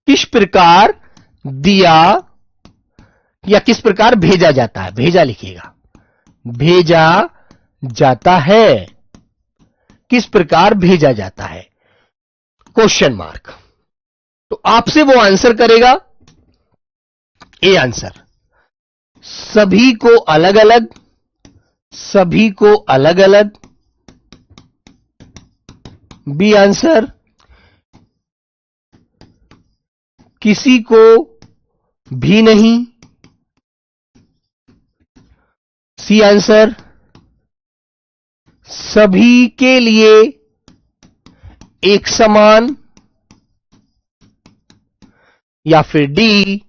किस प्रकार दिया या किस प्रकार भेजा जाता है, भेजा लिखिएगा, भेजा जाता है, किस प्रकार भेजा जाता है, क्वेश्चन मार्क। तो आपसे वो आंसर करेगा, ए आंसर सभी को अलग अलग, सभी को अलग अलग, बी आंसर किसी को भी नहीं, सी आंसर सभी के लिए एक समान, या फिर डी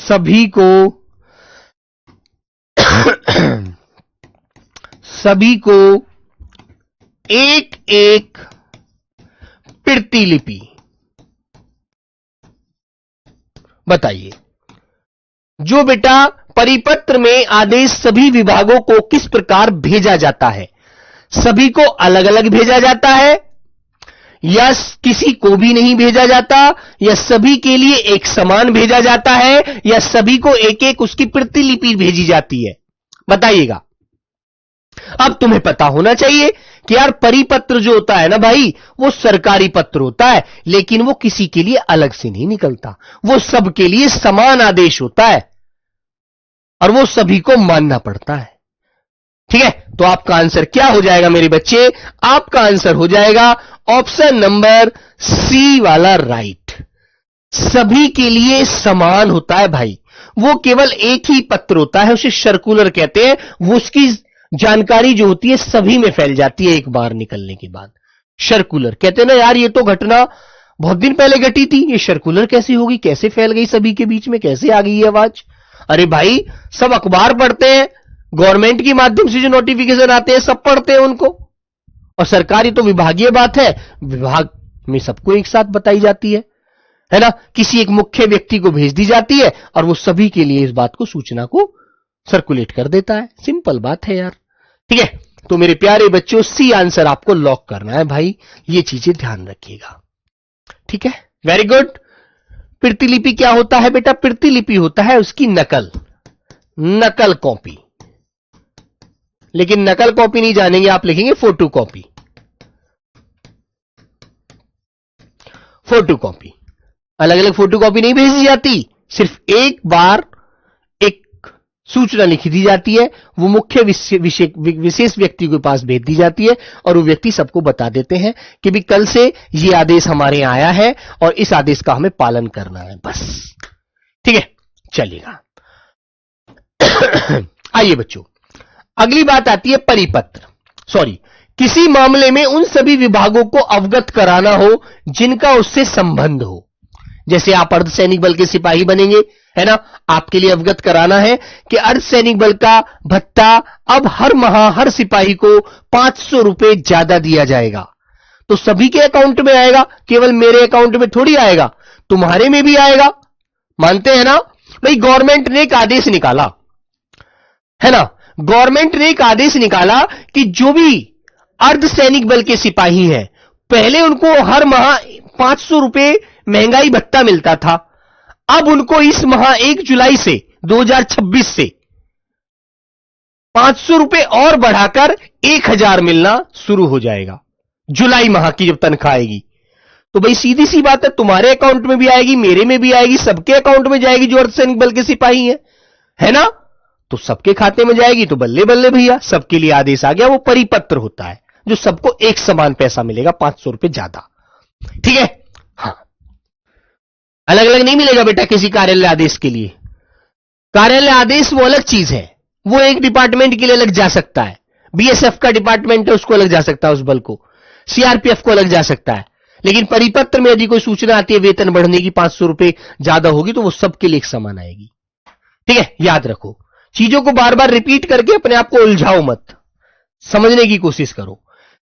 सभी को एक एक प्रतिलिपि। बताइए, जो बेटा परिपत्र में आदेश सभी विभागों को किस प्रकार भेजा जाता है, सभी को अलग अलग भेजा जाता है, या किसी को भी नहीं भेजा जाता, या सभी के लिए एक समान भेजा जाता है, या सभी को एक एक उसकी प्रतिलिपि भेजी जाती है, बताइएगा। अब तुम्हें पता होना चाहिए कि यार परिपत्र जो होता है ना भाई, वो सरकारी पत्र होता है, लेकिन वो किसी के लिए अलग से नहीं निकलता, वो सबके लिए समान आदेश होता है और वो सभी को मानना पड़ता है। ठीक है, तो आपका आंसर क्या हो जाएगा मेरे बच्चे, आपका आंसर हो जाएगा ऑप्शन नंबर सी वाला राइट। सभी के लिए समान होता है भाई, वो केवल एक ही पत्र होता है, उसे सर्कुलर कहते हैं, वो उसकी जानकारी जो होती है सभी में फैल जाती है एक बार निकलने के बाद। सर्कुलर कहते हैं ना यार, ये तो घटना बहुत दिन पहले घटी थी, ये सर्कुलर कैसी होगी, कैसे फैल गई सभी के बीच में, कैसे आ गई ये आवाज। अरे भाई सब अखबार पढ़ते हैं, गवर्नमेंट के माध्यम से जो नोटिफिकेशन आते हैं सब पढ़ते हैं उनको, और सरकारी तो विभागीय बात है, विभाग में सबको एक साथ बताई जाती है ना, किसी एक मुख्य व्यक्ति को भेज दी जाती है और वो सभी के लिए इस बात को, सूचना को सर्कुलेट कर देता है। सिंपल बात है यार। ठीक है, तो मेरे प्यारे बच्चों सी आंसर आपको लॉक करना है भाई, ये चीजें ध्यान रखिएगा। ठीक है, वेरी गुड। प्रतिलिपि क्या होता है बेटा, प्रतिलिपि होता है उसकी नकल कॉपी, लेकिन नकल कॉपी नहीं जानेंगे आप, लिखेंगे फोटो कॉपी। फोटो कॉपी अलग अलग फोटो कॉपी नहीं भेजी जाती, सिर्फ एक बार एक सूचना लिखी दी जाती है, वो मुख्य विशेष व्यक्ति के पास भेज दी जाती है और वो व्यक्ति सबको बता देते हैं कि भी कल से ये आदेश हमारे यहां आया है और इस आदेश का हमें पालन करना है, बस। ठीक है, चलिएगा। आइए बच्चों, अगली बात आती है परिपत्र, किसी मामले में उन सभी विभागों को अवगत कराना हो जिनका उससे संबंध हो। जैसे आप अर्धसैनिक बल के सिपाही बनेंगे, है ना, आपके लिए अवगत कराना है कि अर्धसैनिक बल का भत्ता अब हर माह हर सिपाही को 500 रुपए ज्यादा दिया जाएगा। तो सभी के अकाउंट में आएगा, केवल मेरे अकाउंट में थोड़ी आएगा, तुम्हारे में भी आएगा। मानते हैं ना भाई, गवर्नमेंट ने एक आदेश निकाला है ना, गवर्नमेंट ने एक आदेश निकाला कि जो भी अर्धसैनिक बल के सिपाही हैं, पहले उनको हर माह 500 रुपए महंगाई भत्ता मिलता था, अब उनको इस माह 1 जुलाई से 2026 से 500 रुपए और बढ़ाकर 1000 मिलना शुरू हो जाएगा। जुलाई माह की जब तनख्वाह आएगी, तो भाई सीधी सी बात है, तुम्हारे अकाउंट में भी आएगी, मेरे में भी आएगी, सबके अकाउंट में जाएगी जो अर्धसैनिक बल के सिपाही हैं, है ना। तो सबके खाते में जाएगी, तो बल्ले बल्ले भैया, सबके लिए आदेश आ गया। वो परिपत्र होता है जो सबको एक समान पैसा मिलेगा, 500 रुपए ज्यादा। ठीक है, हाँ। अलग अलग नहीं मिलेगा बेटा किसी कार्यालय आदेश के लिए। कार्यालय आदेश वो अलग चीज है, वो एक डिपार्टमेंट के लिए अलग जा सकता है। बीएसएफ का डिपार्टमेंट है, उसको अलग जा सकता है, उस बल को। सीआरपीएफ को अलग जा सकता है। लेकिन परिपत्र में यदि कोई सूचना आती है वेतन बढ़ने की 500 रुपए ज्यादा होगी, तो वो सबके लिए एक समान आएगी। ठीक है, याद रखो, चीजों को बार बार रिपीट करके अपने आप को उलझाओ मत, समझने की कोशिश करो।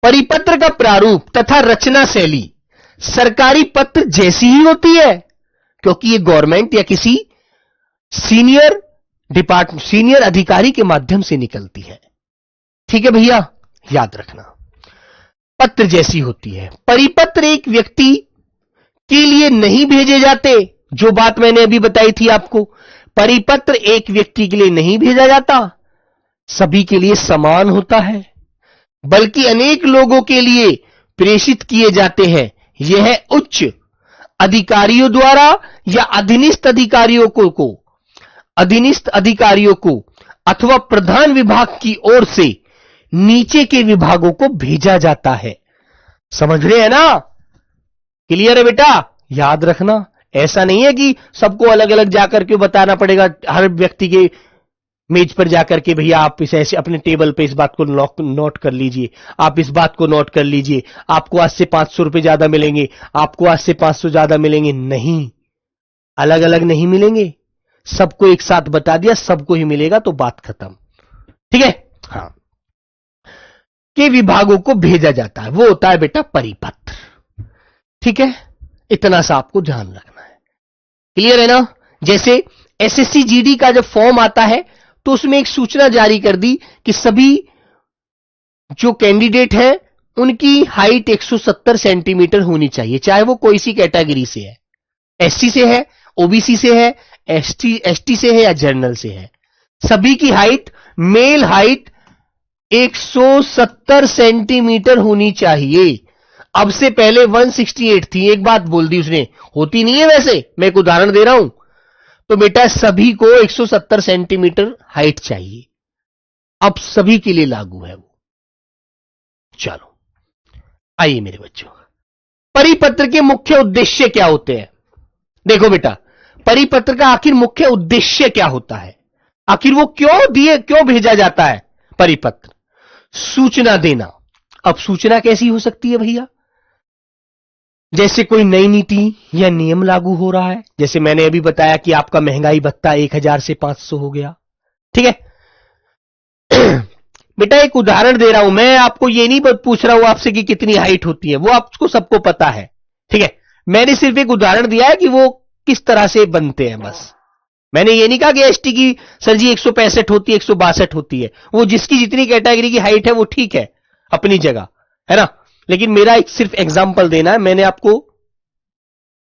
परिपत्र का प्रारूप तथा रचना शैली सरकारी पत्र जैसी ही होती है, क्योंकि ये गवर्नमेंट या किसी सीनियर अधिकारी के माध्यम से निकलती है। ठीक है भैया, याद रखना, पत्र जैसी होती है। परिपत्र एक व्यक्ति के लिए नहीं भेजे जाते, जो बात मैंने अभी बताई थी आपको। परिपत्र एक व्यक्ति के लिए नहीं भेजा जाता, सभी के लिए समान होता है, बल्कि अनेक लोगों के लिए प्रेषित किए जाते हैं। यह उच्च अधिकारियों द्वारा या अधीनस्थ अधिकारियों को अथवा प्रधान विभाग की ओर से नीचे के विभागों को भेजा जाता है। समझ रहे हैं ना? क्लियर है बेटा? याद रखना, ऐसा नहीं है कि सबको अलग अलग जाकर के बताना पड़ेगा, हर व्यक्ति के मेज पर जाकर के भैया आप इसे ऐसे अपने टेबल पे इस बात को नोट कर लीजिए, आप इस बात को नोट कर लीजिए, आपको आज से 500 रुपए ज्यादा मिलेंगे, आपको आज से 500 ज्यादा मिलेंगे। नहीं, अलग अलग नहीं मिलेंगे, सबको एक साथ बता दिया, सबको ही मिलेगा, तो बात खत्म। ठीक है? हाँ, के विभागों को भेजा जाता है, वो होता है बेटा परिपत्र। ठीक है, इतना सा आपको ध्यान रखना है। क्लियर है ना? जैसे एसएससी जीडी का जब फॉर्म आता है तो उसमें एक सूचना जारी कर दी कि सभी जो कैंडिडेट हैं उनकी हाइट 170 सेंटीमीटर होनी चाहिए, चाहे वो कोई सी कैटेगरी से है, एससी से है, ओबीसी से है, एसटी से है या जनरल से है। सभी की हाइट, मेल हाइट 170 सेंटीमीटर होनी चाहिए। अब से पहले 168 थी, एक बात बोल दी उसने, होती नहीं है वैसे, मैं एक उदाहरण दे रहा हूं। तो बेटा सभी को 170 सेंटीमीटर हाइट चाहिए, अब सभी के लिए लागू है वो। चलो आइए मेरे बच्चों, परिपत्र के मुख्य उद्देश्य क्या होते हैं? देखो बेटा, परिपत्र का आखिर मुख्य उद्देश्य क्या होता है, आखिर वो क्यों भेजा जाता है? परिपत्र सूचना देना। अब सूचना कैसी हो सकती है भैया? जैसे कोई नई नीति या नियम लागू हो रहा है, जैसे मैंने अभी बताया कि आपका महंगाई भत्ता 1000 से 500 हो गया। ठीक है बेटा, एक उदाहरण दे रहा हूं मैं, आपको ये नहीं पूछ रहा हूं आपसे कि कितनी हाइट होती है, वो आपको सबको पता है। ठीक है, मैंने सिर्फ एक उदाहरण दिया है कि वो किस तरह से बनते हैं, बस। मैंने ये नहीं कहा कि एसटी की सर जी 165 होती है, 162 होती है, वो जिसकी जितनी कैटेगरी की हाइट है वो ठीक है अपनी जगह, है ना। लेकिन मेरा एक सिर्फ एग्जाम्पल देना है, मैंने आपको,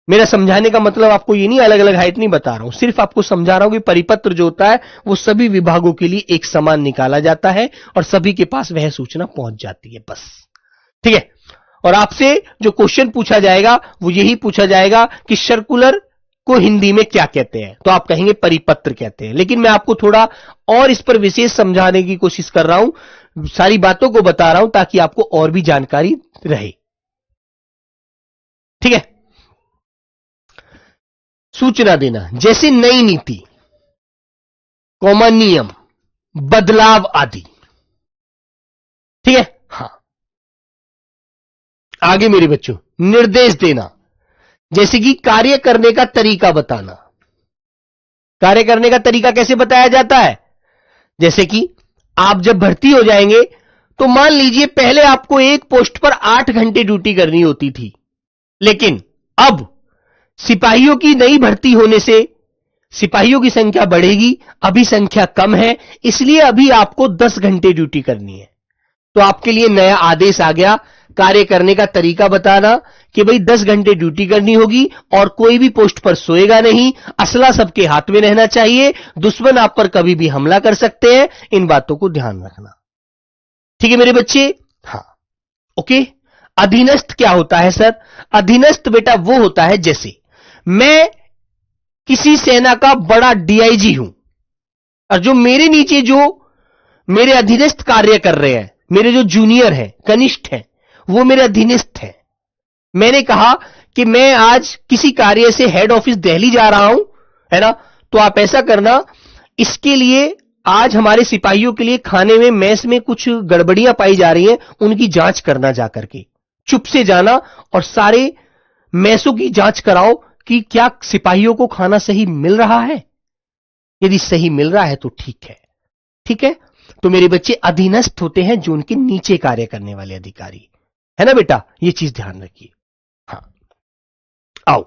मेरा समझाने का मतलब आपको ये नहीं अलग अलग हाइट नहीं बता रहा हूं, सिर्फ आपको समझा रहा हूं कि परिपत्र जो होता है वो सभी विभागों के लिए एक समान निकाला जाता है और सभी के पास वह सूचना पहुंच जाती है, बस। ठीक है, और आपसे जो क्वेश्चन पूछा जाएगा वो यही पूछा जाएगा कि सर्कुलर को हिंदी में क्या कहते हैं, तो आप कहेंगे परिपत्र कहते हैं। लेकिन मैं आपको थोड़ा और इस पर विशेष समझाने की कोशिश कर रहा हूं, सारी बातों को बता रहा हूं ताकि आपको और भी जानकारी रहे। ठीक है, सूचना देना, जैसे नई नीति, कॉमन नियम, बदलाव आदि। ठीक है, हां। आगे मेरे बच्चों, निर्देश देना, जैसे कि कार्य करने का तरीका बताना। कार्य करने का तरीका कैसे बताया जाता है? जैसे कि आप जब भर्ती हो जाएंगे तो मान लीजिए पहले आपको एक पोस्ट पर 8 घंटे ड्यूटी करनी होती थी, लेकिन अब सिपाहियों की नई भर्ती होने से सिपाहियों की संख्या बढ़ेगी, अभी संख्या कम है, इसलिए अभी आपको 10 घंटे ड्यूटी करनी है। तो आपके लिए नया आदेश आ गया, कार्य करने का तरीका बताना कि भाई 10 घंटे ड्यूटी करनी होगी और कोई भी पोस्ट पर सोएगा नहीं, असला सबके हाथ में रहना चाहिए, दुश्मन आप पर कभी भी हमला कर सकते हैं, इन बातों को ध्यान रखना। ठीक है मेरे बच्चे? हां, ओके। अधीनस्थ क्या होता है सर? अधीनस्थ बेटा वो होता है, जैसे मैं किसी सेना का बड़ा डीआईजी हूं और जो मेरे नीचे जो मेरे अधीनस्थ कार्य कर रहे हैं, मेरे जो जूनियर हैं, कनिष्ठ हैं, वो मेरे अधीनस्थ हैं। मैंने कहा कि मैं आज किसी कार्य से हेड ऑफिस दिल्ली जा रहा हूं, है ना, तो आप ऐसा करना, इसके लिए आज हमारे सिपाहियों के लिए खाने में मेस में कुछ गड़बड़ियां पाई जा रही हैं, उनकी जांच करना जाकर के चुप से जाना और सारे मेसों की जांच कराओ कि क्या सिपाहियों को खाना सही मिल रहा है। यदि सही मिल रहा है तो ठीक है, ठीक है। तो मेरे बच्चे अधीनस्थ होते हैं जो उनके नीचे कार्य करने वाले अधिकारी, है ना बेटा, ये चीज ध्यान रखिए। हाँ, आओ,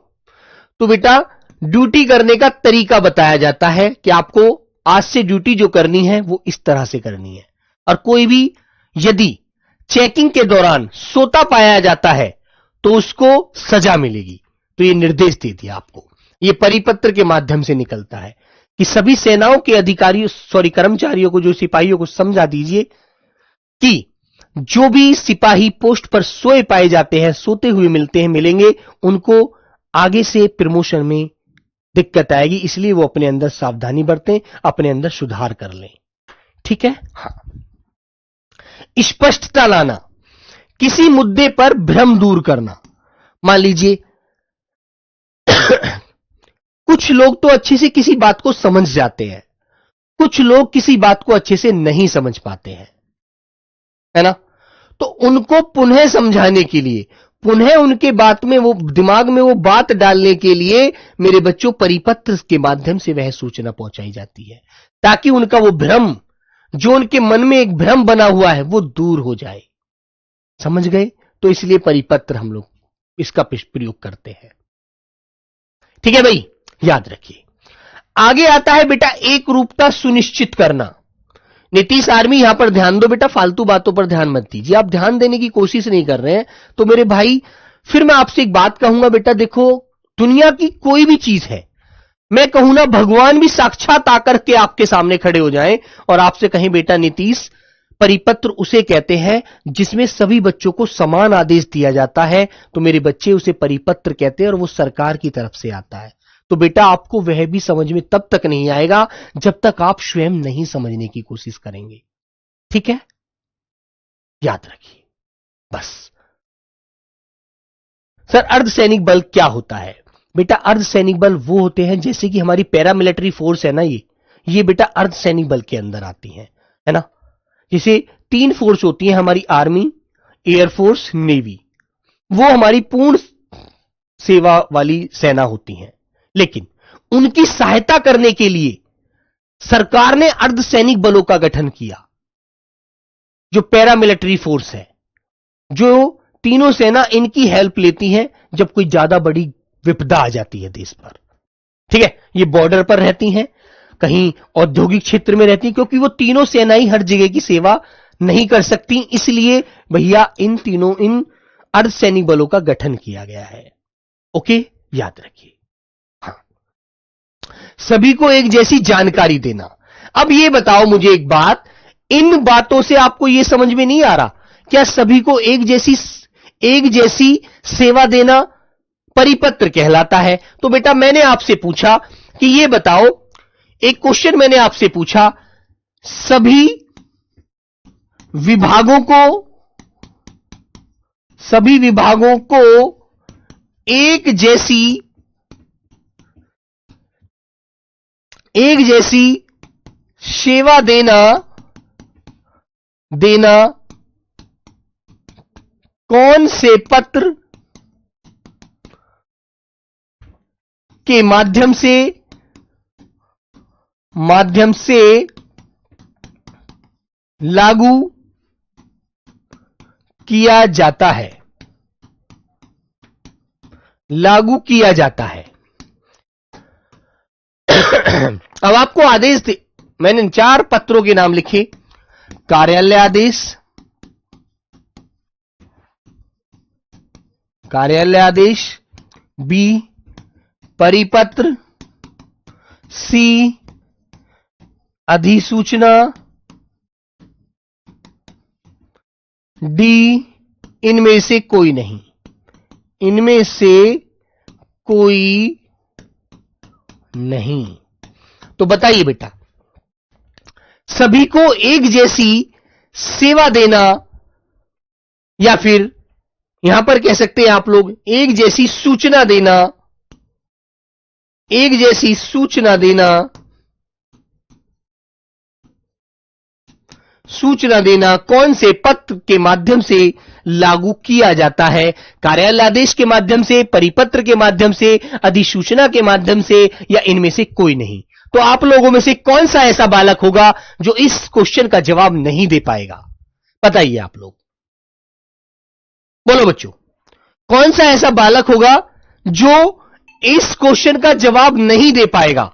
तो बेटा ड्यूटी करने का तरीका बताया जाता है कि आपको आज से ड्यूटी जो करनी है वो इस तरह से करनी है, और कोई भी यदि चेकिंग के दौरान सोता पाया जाता है तो उसको सजा मिलेगी। तो ये निर्देश दे दिया आपको, ये परिपत्र के माध्यम से निकलता है कि सभी सेनाओं के अधिकारियों कर्मचारियों को, जो सिपाहियों को समझा दीजिए कि जो भी सिपाही पोस्ट पर सोए पाए जाते हैं, सोते हुए मिलेंगे, उनको आगे से प्रमोशन में दिक्कत आएगी, इसलिए वो अपने अंदर सावधानी बरतें, अपने अंदर सुधार कर लें, ठीक है। हाँ, स्पष्टता लाना, किसी मुद्दे पर भ्रम दूर करना। मान लीजिए कुछ लोग तो अच्छे से किसी बात को समझ जाते हैं, कुछ लोग किसी बात को अच्छे से नहीं समझ पाते हैं, है ना, तो उनको पुनः समझाने के लिए, पुनः उनके बात में वो दिमाग में वो बात डालने के लिए मेरे बच्चों परिपत्र के माध्यम से वह सूचना पहुंचाई जाती है, ताकि उनका वो भ्रम, जो उनके मन में एक भ्रम बना हुआ है, वो दूर हो जाए। समझ गए? तो इसलिए परिपत्र हम लोग इसका प्रयोग करते हैं, ठीक है भाई, याद रखिए। आगे आता है बेटा एक रूपता सुनिश्चित करना। नीतीश आर्मी यहां पर ध्यान दो बेटा, फालतू बातों पर ध्यान मत दीजिए। आप ध्यान देने की कोशिश नहीं कर रहे हैं तो मेरे भाई फिर मैं आपसे एक बात कहूंगा बेटा, देखो दुनिया की कोई भी चीज है, मैं कहूं ना भगवान भी साक्षात आकर के आपके सामने खड़े हो जाएं और आपसे कहें बेटा नीतीश, परिपत्र उसे कहते हैं जिसमें सभी बच्चों को समान आदेश दिया जाता है, तो मेरे बच्चे उसे परिपत्र कहते हैं और वो सरकार की तरफ से आता है। तो बेटा आपको वह भी समझ में तब तक नहीं आएगा जब तक आप स्वयं नहीं समझने की कोशिश करेंगे, ठीक है, याद रखिए बस। सर अर्धसैनिक बल क्या होता है? बेटा अर्धसैनिक बल वो होते हैं जैसे कि हमारी पैरामिलिट्री फोर्स है ना, ये बेटा अर्धसैनिक बल के अंदर आती हैं, है ना। जैसे 3 फोर्स होती हैं हमारी, आर्मी, एयरफोर्स, नेवी, वो हमारी पूर्ण सेवा वाली सेना होती हैं, लेकिन उनकी सहायता करने के लिए सरकार ने अर्धसैनिक बलों का गठन किया, जो पैरामिलिट्री फोर्स है, जो तीनों सेना इनकी हेल्प लेती हैं जब कोई ज्यादा बड़ी विपदा आ जाती है देश पर, ठीक है। ये बॉर्डर पर रहती हैं, कहीं औद्योगिक क्षेत्र में रहती हैं, क्योंकि वो तीनों सेनाएं हर जगह की सेवा नहीं कर सकती, इसलिए भैया इन अर्धसैनिक बलों का गठन किया गया है, ओके, याद रखिए। हाँ, सभी को एक जैसी जानकारी देना। अब ये बताओ मुझे एक बात, इन बातों से आपको ये समझ में नहीं आ रहा, क्या सभी को एक जैसी सेवा देना परिपत्र कहलाता है? तो बेटा मैंने आपसे पूछा कि ये बताओ, एक क्वेश्चन मैंने आपसे पूछा, सभी विभागों को एक जैसी सेवा देना कौन से पत्र के माध्यम से लागू किया जाता है? अब आपको आदेश दे, मैंने 4 पत्रों के नाम लिखे, कार्यालय आदेश, बी परिपत्र, सी अधिसूचना, डी इनमें से कोई नहीं। तो बताइए बेटा, सभी को एक जैसी सेवा देना या फिर यहां पर कह सकते हैं आप लोग एक जैसी सूचना देना, एक जैसी सूचना देना, सूचना देना कौन से पत्र के माध्यम से लागू किया जाता है? कार्यालय आदेश के माध्यम से, परिपत्र के माध्यम से, अधिसूचना के माध्यम से, या इनमें से कोई नहीं? तो आप लोगों में से कौन सा ऐसा बालक होगा जो इस क्वेश्चन का जवाब नहीं दे पाएगा? बताइए आप लोग, बोलो बच्चों, कौन सा ऐसा बालक होगा जो इस क्वेश्चन का जवाब नहीं दे पाएगा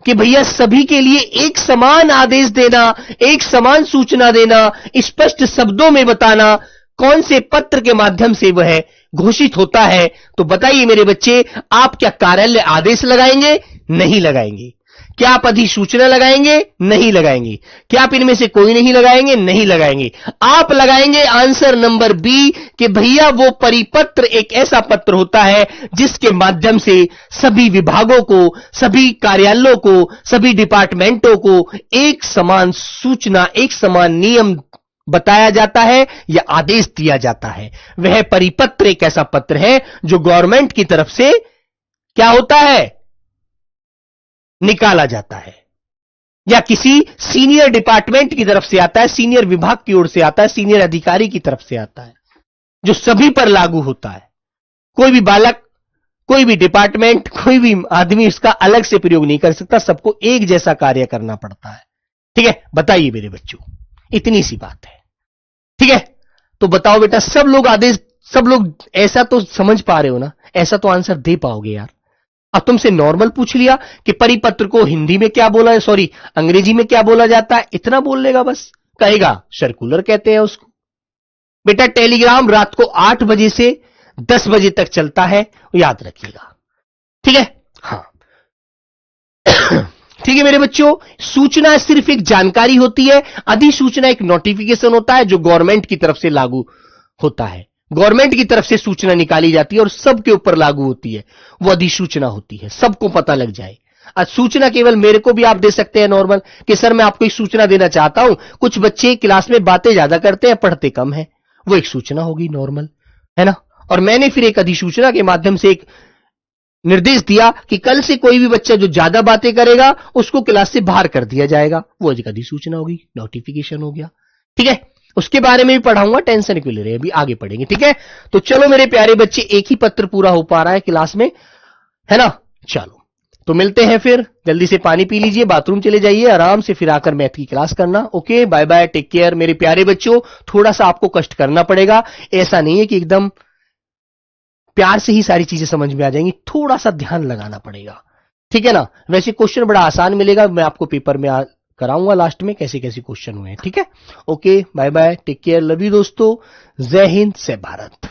कि भैया सभी के लिए एक समान आदेश देना, एक समान सूचना देना, स्पष्ट शब्दों में बताना कौन से पत्र के माध्यम से वह घोषित होता है? तो बताइए मेरे बच्चे, आप क्या कार्यालय आदेश लगाएंगे? नहीं लगाएंगे। क्या आप अधिसूचना लगाएंगे? नहीं लगाएंगे। क्या आप इनमें से कोई नहीं लगाएंगे? नहीं लगाएंगे। आप लगाएंगे आंसर नंबर बी कि भैया वो परिपत्र एक ऐसा पत्र होता है जिसके माध्यम से सभी विभागों को, सभी कार्यालयों को, सभी डिपार्टमेंटों को एक समान सूचना, एक समान नियम बताया जाता है या आदेश दिया जाता है। वह परिपत्र एक ऐसा पत्र है जो गवर्नमेंट की तरफ से क्या होता है? निकाला जाता है, या किसी सीनियर डिपार्टमेंट की तरफ से आता है, सीनियर विभाग की ओर से आता है, सीनियर अधिकारी की तरफ से आता है, जो सभी पर लागू होता है। कोई भी बालक, कोई भी डिपार्टमेंट, कोई भी आदमी इसका अलग से प्रयोग नहीं कर सकता, सबको एक जैसा कार्य करना पड़ता है। ठीक है, बताइए मेरे बच्चों, इतनी सी बात है। ठीक है, तो बताओ बेटा, सब लोग आदेश, सब लोग ऐसा तो समझ पा रहे हो ना? ऐसा तो आंसर दे पाओगे यार। अब तुमसे नॉर्मल पूछ लिया कि परिपत्र को हिंदी में क्या बोला, सॉरी अंग्रेजी में क्या बोला जाता है, इतना बोल लेगा बस। कहेगा सर्कुलर कहते हैं उसको। बेटा टेलीग्राम रात को 8 बजे से 10 बजे तक चलता है, याद रखिएगा। ठीक है, हाँ ठीक है मेरे बच्चों, सूचना सिर्फ एक जानकारी होती है, अधिसूचना एक नोटिफिकेशन होता है जो गवर्नमेंट की तरफ से लागू होता है। गवर्नमेंट की तरफ से सूचना निकाली जाती है और सबके ऊपर लागू होती है, वो अधिसूचना होती है, सबको पता लग जाए। आज सूचना केवल मेरे को भी आप दे सकते हैं नॉर्मल कि सर मैं आपको एक सूचना देना चाहता हूं, कुछ बच्चे क्लास में बातें ज्यादा करते हैं, पढ़ते कम है, वो एक सूचना होगी नॉर्मल, है ना? और मैंने फिर एक अधिसूचना के माध्यम से एक निर्देश दिया कि कल से कोई भी बच्चा जो ज्यादा बातें करेगा उसको क्लास से बाहर कर दिया जाएगा, वो एक अधिसूचना होगी, नोटिफिकेशन हो गया। ठीक है, उसके बारे में भी पढ़ाऊंगा, टेंशन क्यों ले रहे हैं, अभी आगे पढ़ेंगे। ठीक है, तो चलो मेरे प्यारे बच्चे, एक ही पत्र पूरा हो पा रहा है क्लास में, है ना? चलो तो मिलते हैं फिर, जल्दी से पानी पी लीजिए, बाथरूम चले जाइए आराम से, फिर आकर मैथ की क्लास करना। Okay, bye bye, take care मेरे प्यारे बच्चों। थोड़ा सा आपको कष्ट करना पड़ेगा, ऐसा नहीं है कि एकदम प्यार से ही सारी चीजें समझ में आ जाएंगी, थोड़ा सा ध्यान लगाना पड़ेगा। ठीक है ना? वैसे क्वेश्चन बड़ा आसान मिलेगा, मैं आपको पेपर में कराऊंगा लास्ट में कैसे कैसे क्वेश्चन हुए हैं। ठीक है, okay, bye bye, take care, love you दोस्तों, जय हिंद, जय भारत।